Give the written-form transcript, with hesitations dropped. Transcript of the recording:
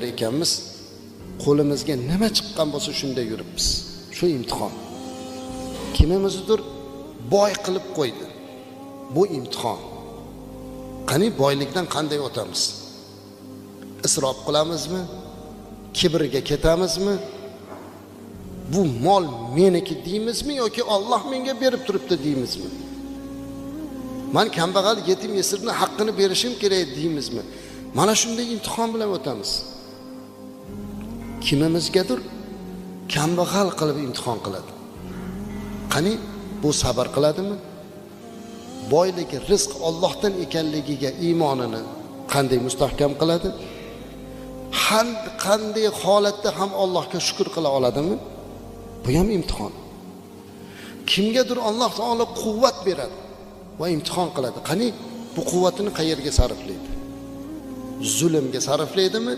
ekanmiz, qo'limizga nima chiqqan bo'lsa shunday yuribmiz. Shu imtihon. Kimimizdir boy qilib qo'ydi. Bu imtihon. Qani boylikdan qanday o'tamiz? Isrof qilamizmi? Kibrga ketamizmi? Bu mol meniki deymizmi yoki Alloh menga berib turibdi deymizmi? Men kambag'al yetim yesirni haqqini berishim kerak deymizmi? Mana shunday imtihon bilan o'tamiz. Kimimizgadir kambag'al qilib imtihon qiladi. Qani bu sabr qiladimi? Boylik, rizq Allohdan ekanligiga iymonini qanday mustahkam qiladi? Qanday holatda ham Allohga shukr qila oladimi? Bu ham imtihon. Kimgadir Alloh taolo quvvat beradi va imtihon qiladi. Qani bu quvvatini qayerga sarflaydi? Zulmga sarflaydimi